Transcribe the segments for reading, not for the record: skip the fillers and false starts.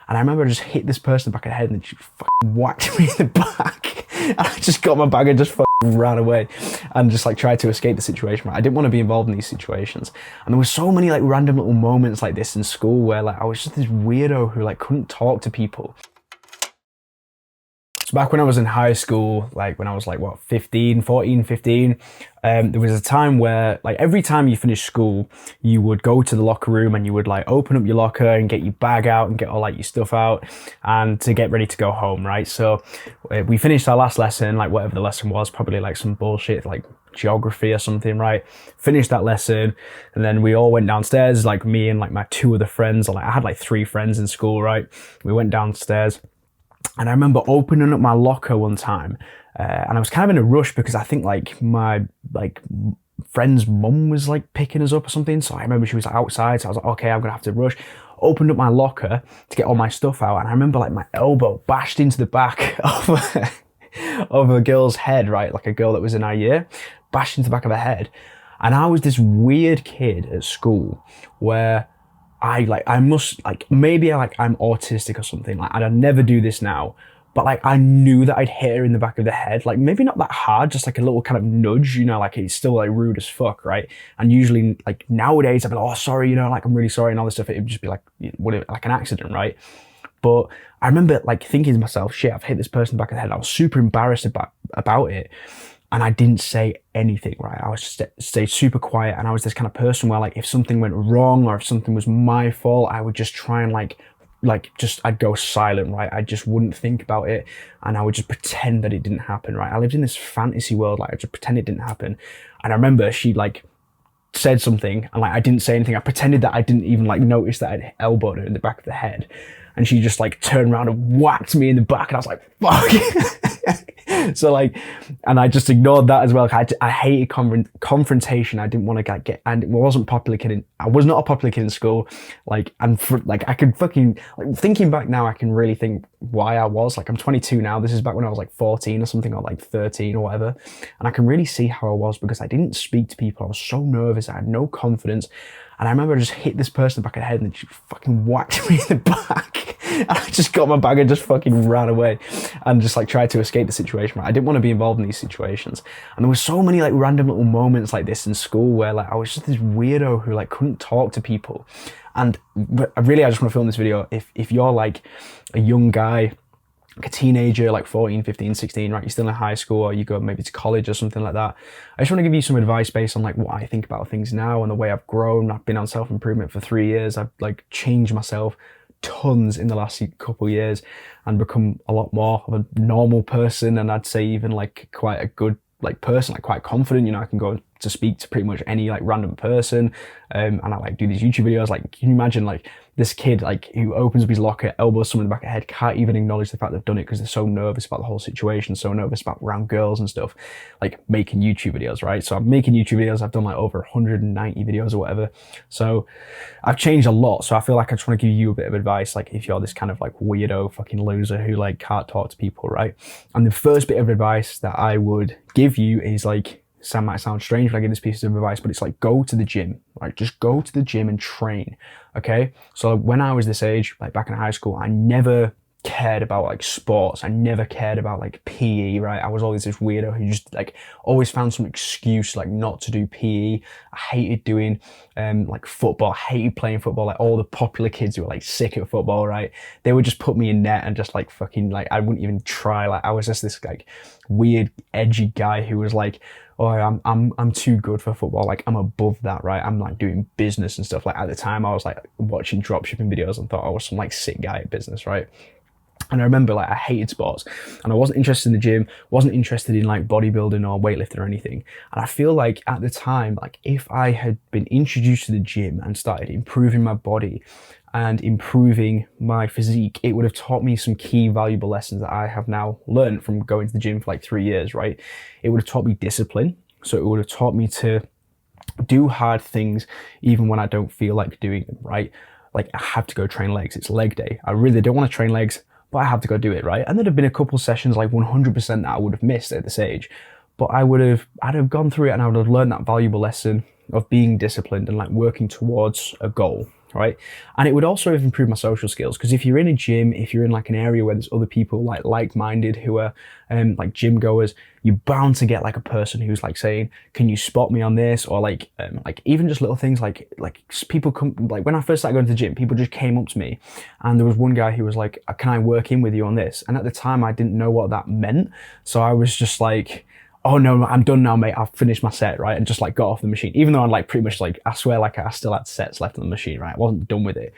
And I remember I just hit this person in the back of the head and she fucking whacked me in the back. And I just got my bag and just fucking ran away and just like tried to escape the situation. Right? I didn't want to be involved in these situations. And there were so many like random little moments like this in school where like I was just this weirdo who like couldn't talk to people. So back when I was in high school, like when I was like, what, 15, there was a time where like every time you finished school, you would go to the locker room and you would like open up your locker and get your bag out and get all like your stuff out and to get ready to go home, right? So we finished our last lesson, like whatever the lesson was, probably like some bullshit, like geography or something, right? Finished that lesson and then we all went downstairs, like me and like my two other friends, or like I had like 3 friends in school, right? We went downstairs. And I remember opening up my locker one time and I was kind of in a rush because I think like my friend's mum was like picking us up or something. So I remember she was like outside. So I was like, okay, I'm going to have to rush. Opened up my locker to get all my stuff out. And I remember like my elbow bashed into the back of a girl's head, right? Like a girl that was in our year, bashed into the back of her head. And I was this weird kid at school where maybe I'm autistic or something, like I'd never do this now, but like I knew that I'd hit her in the back of the head, like maybe not that hard, just like a little kind of nudge, you know, like it's still like rude as fuck, right? And usually like nowadays I'd be like, oh sorry, you know, like I'm really sorry and all this stuff. It would just be like like an accident, right? But I remember like thinking to myself, shit, I've hit this person in the back of the head. I was super embarrassed about it. And I didn't say anything, right? I was just stayed super quiet. And I was this kind of person where like, if something went wrong or if something was my fault, I would just try and I'd go silent, right? I just wouldn't think about it. And I would just pretend that it didn't happen, right? I lived in this fantasy world, like I just pretend it didn't happen. And I remember she like said something and like, I didn't say anything. I pretended that I didn't even like notice that I'd elbowed her in the back of the head. And she just like turned around and whacked me in the back. And I was like, fuck. So like, and I just ignored that as well. I hated confrontation. I didn't want to get, and it wasn't popular kid. I was not a popular kid in school. Like, and I could fucking, like thinking back now, I can really think why I was like, I'm 22 now. This is back when I was like 14 or something, or like 13 or whatever. And I can really see how I was because I didn't speak to people. I was so nervous. I had no confidence. And I remember I just hit this person in the back of the head and she fucking whacked me in the back. And I just got my bag and just fucking ran away and just like tried to escape the situation. Right? I didn't want to be involved in these situations. And there were so many like random little moments like this in school where like I was just this weirdo who like couldn't talk to people. And really, I just want to film this video. If you're like a young guy, like a teenager, like 14, 15, 16, right? You're still in high school or you go maybe to college or something like that. I just want to give you some advice based on like what I think about things now and the way I've grown. I've been on self-improvement for 3 years. I've like changed myself tons in the last couple of years and become a lot more of a normal person. And I'd say even like quite a good like person, like quite confident, you know, I can go to speak to pretty much any like random person. And I like do these YouTube videos. Like, can you imagine like this kid like who opens up his locker, elbows someone in the back of the head, can't even acknowledge the fact they've done it because they're so nervous about the whole situation, so nervous about around girls and stuff, like making YouTube videos, right? So I'm making YouTube videos. I've done like over 190 videos or whatever. So I've changed a lot. So I feel like I just want to give you a bit of advice, like if you're this kind of like weirdo fucking loser who like can't talk to people, right? And the first bit of advice that I would give you is like, might sound strange when I give this piece of advice, but it's like, go to the gym, right? Just go to the gym and train, okay? So when I was this age, like back in high school, I never cared about like sports. I never cared about like PE, right? I was always this weirdo who just like always found some excuse like not to do PE. I hated doing like football. I hated playing football. Like all the popular kids who were like sick at football, right? They would just put me in net and just like fucking like I wouldn't even try. Like I was just this like weird edgy guy who was like, oh, I'm too good for football. Like I'm above that, right? I'm like doing business and stuff. Like at the time I was like watching dropshipping videos and thought I was some like sick guy at business, right? And I remember like I hated sports and I wasn't interested in the gym, wasn't interested in like bodybuilding or weightlifting or anything. And I feel like at the time, like if I had been introduced to the gym and started improving my body and improving my physique, it would have taught me some key valuable lessons that I have now learned from going to the gym for like 3 years, right? It would have taught me discipline. So it would have taught me to do hard things even when I don't feel like doing them, right? Like I have to go train legs. It's leg day. I really don't want to train legs, but I have to go do it, right? And there'd have been a couple sessions like 100% that I would have missed at this age, but I'd have gone through it and I would have learned that valuable lesson of being disciplined and like working towards a goal, right? And it would also have improved my social skills, because if you're in a gym, if you're in like an area where there's other people like-minded who are like gym goers, you're bound to get like a person who's like saying, can you spot me on this? Or like even just little things like people come, like when I first started going to the gym, people just came up to me, and there was one guy who was like, can I work in with you on this? And at the time I didn't know what that meant, so I was just like, oh no, I'm done now, mate, I've finished my set, right? And just like got off the machine, even though I'm like pretty much like, I swear, like I still had sets left on the machine, right? I wasn't done with it.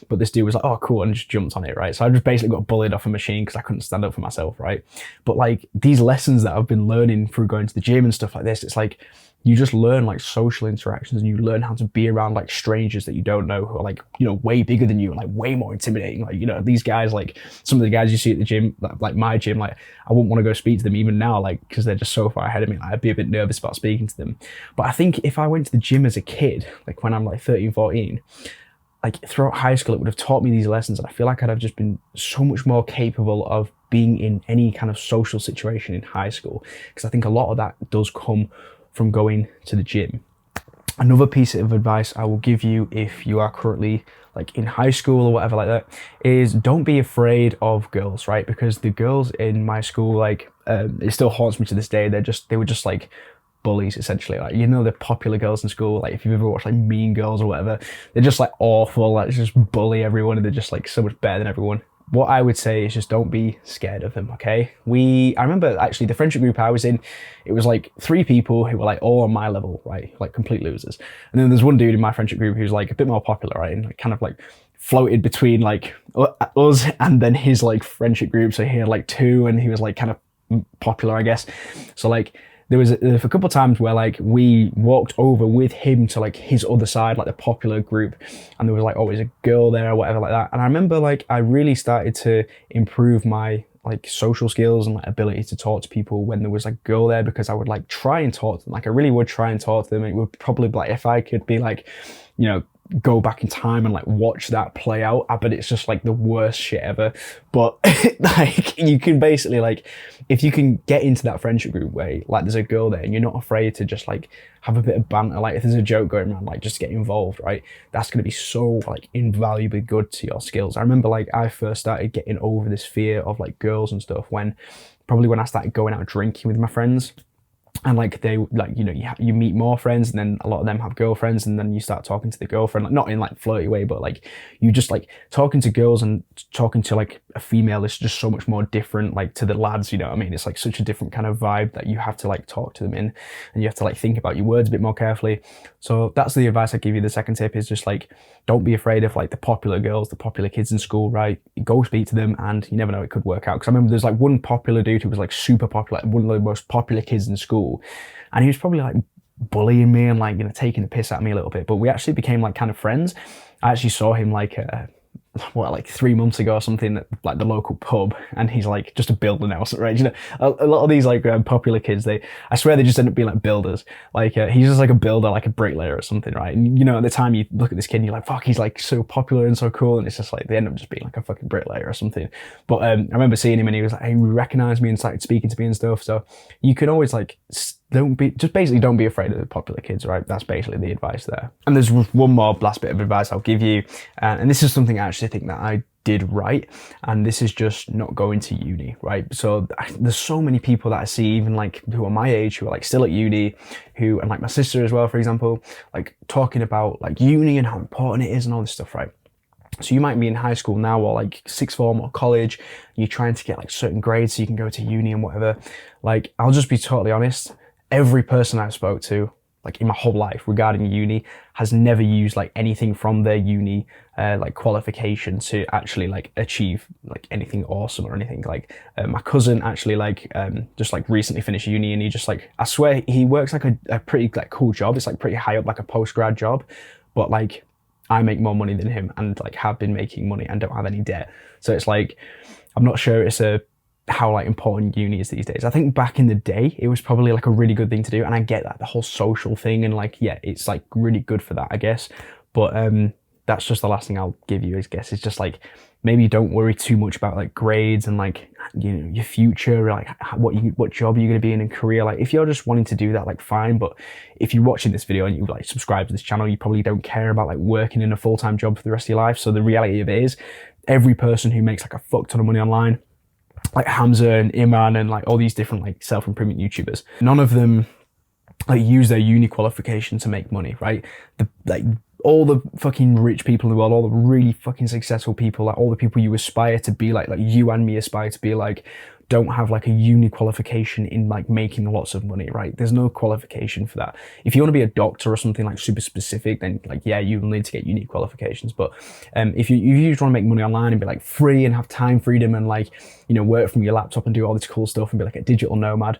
But this dude was like, oh cool, and just jumped on it, right? So I just basically got bullied off a machine because I couldn't stand up for myself, right? But like these lessons that I've been learning through going to the gym and stuff like this, it's like you just learn like social interactions, and you learn how to be around like strangers that you don't know, who are like, you know, way bigger than you and like way more intimidating. Like, you know, these guys, like some of the guys you see at the gym, like my gym, like I wouldn't want to go speak to them even now, like because they're just so far ahead of me. Like, I'd be a bit nervous about speaking to them. But I think if I went to the gym as a kid, like when I'm like 13, 14, like throughout high school, it would have taught me these lessons, and I feel like I'd have just been so much more capable of being in any kind of social situation in high school, because I think a lot of that does come from going to the gym. Another piece of advice I will give you if you are currently like in high school or whatever like that is, don't be afraid of girls, right? Because the girls in my school, like it still haunts me to this day. They were just like bullies essentially. Like, you know, the popular girls in school, like if you've ever watched like Mean Girls or whatever, they're just like awful, like just bully everyone, and they're just like so much better than everyone. What I would say is just don't be scared of them, okay? I remember actually the friendship group I was in, it was like 3 people who were like all on my level, right? Like complete losers. And then there's one dude in my friendship group who's like a bit more popular, right? And like kind of like floated between like us and then his like friendship group. So he had like 2, and he was like kind of popular, I guess. So like there was a couple of times where like we walked over with him to like his other side, like the popular group, and there was like always a girl there or whatever like that. And I remember like I really started to improve my like social skills and like ability to talk to people when there was like a girl there, because I would like try and talk to them. Like I really would try and talk to them. And it would probably be like, if I could be like, you know, go back in time and like watch that play out, I bet it's just like the worst shit ever. But like you can basically like, if you can get into that friendship group where like there's a girl there and you're not afraid to just like have a bit of banter, like if there's a joke going around, like just get involved, right? That's going to be so like invaluably good to your skills. I remember like I first started getting over this fear of like girls and stuff when I started going out drinking with my friends. And like they like, you know, you meet more friends, and then a lot of them have girlfriends, and then you start talking to the girlfriend, like not in like flirty way, but like you just like talking to girls and talking to like a female is just so much more different like to the lads, you know what I mean? It's like such a different kind of vibe that you have to like talk to them in, and you have to like think about your words a bit more carefully. So that's the advice I give you. The second tip is just like, don't be afraid of like the popular girls, the popular kids in school, right? Go speak to them, and you never know, it could work out. Because I remember there's like one popular dude who was like super popular, one of the most popular kids in school, and he was probably like bullying me and like, you know, taking the piss at me a little bit, but we actually became like kind of friends. I actually saw him like like 3 months ago or something at like the local pub, and he's like just a builder now, right? You know, a lot of these like popular kids, I swear they just end up being like builders. Like he's just like a builder, like a bricklayer or something, right? And you know, at the time you look at this kid and you're like, fuck, he's like so popular and so cool, and it's just like they end up just being like a fucking bricklayer or something. But I remember seeing him, and he was like, he recognized me and started speaking to me and stuff. So you can always like don't be afraid of the popular kids, right? That's basically the advice there. And there's one more last bit of advice I'll give you, and this is something I actually think that I did right, and this is just not going to uni, right? So there's so many people that I see, even like who are my age, who are like still at uni, and like my sister as well, for example, like talking about like uni and how important it is and all this stuff, right? So you might be in high school now, or like sixth form or college, you're trying to get like certain grades so you can go to uni and whatever. Like, I'll just be totally honest, every person I've spoke to, like in my whole life regarding uni, has never used like anything from their uni like qualification to actually like achieve like anything awesome or anything. Like my cousin actually like just like recently finished uni, and he just like, I swear he works like a pretty like cool job. It's like pretty high up, like a post-grad job, but like I make more money than him, and like have been making money and don't have any debt. So it's like, I'm not sure how like important uni is these days. I think back in the day it was probably like a really good thing to do, and I get that, the whole social thing, and like, yeah, it's like really good for that, I guess. But that's just the last thing I'll give you, I guess. It's just like, maybe don't worry too much about like grades and like, you know, your future, like what job are you going to be in career. Like if you're just wanting to do that, like fine. But if you're watching this video and you like subscribe to this channel, you probably don't care about like working in a full-time job for the rest of your life. So the reality of it is, every person who makes like a fuck ton of money online, like Hamza and Iman and like all these different like self-improvement YouTubers, none of them like use their uni qualification to make money, right? All the fucking rich people in the world, all the really fucking successful people, like all the people you aspire to be like you and me aspire to be like, don't have like a uni qualification in like making lots of money, right? There's no qualification for that. If you want to be a doctor or something like super specific, then like, yeah, you will need to get uni qualifications. But if you just want to make money online and be like free and have time freedom and like, you know, work from your laptop and do all this cool stuff and be like a digital nomad,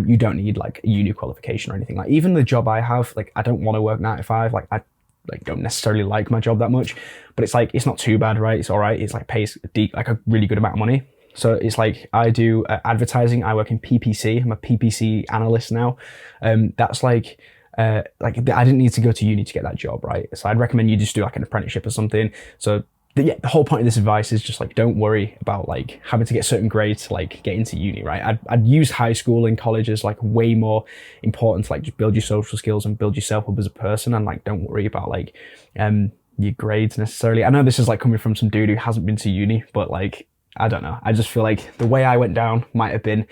you don't need like a uni qualification or anything. Like even the job I have, like I don't want to work 9 to 5. Like I like don't necessarily like my job that much, but it's like, it's not too bad, right? It's all right. It's like pays like a really good amount of money. So it's like I do advertising. I work in PPC. I'm a PPC analyst now. That's like I didn't need to go to uni to get that job, right? So I'd recommend you just do like an apprenticeship or something. So the whole point of this advice is just like, don't worry about like having to get certain grades to like get into uni, right? I'd use high school and college as like way more important to like just build your social skills and build yourself up as a person, and like don't worry about like your grades necessarily. I know this is like coming from some dude who hasn't been to uni, but like, I don't know. I just feel like the way I went down might have been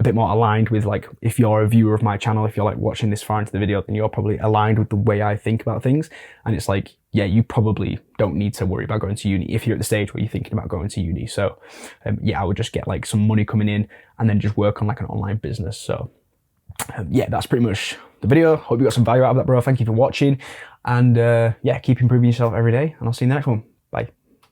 a bit more aligned with like, if you're a viewer of my channel, if you're like watching this far into the video, then you're probably aligned with the way I think about things. And it's like, yeah, you probably don't need to worry about going to uni if you're at the stage where you're thinking about going to uni. So yeah, I would just get like some money coming in and then just work on like an online business. So yeah, that's pretty much the video. Hope you got some value out of that, bro. Thank you for watching. And yeah, keep improving yourself every day, and I'll see you in the next one.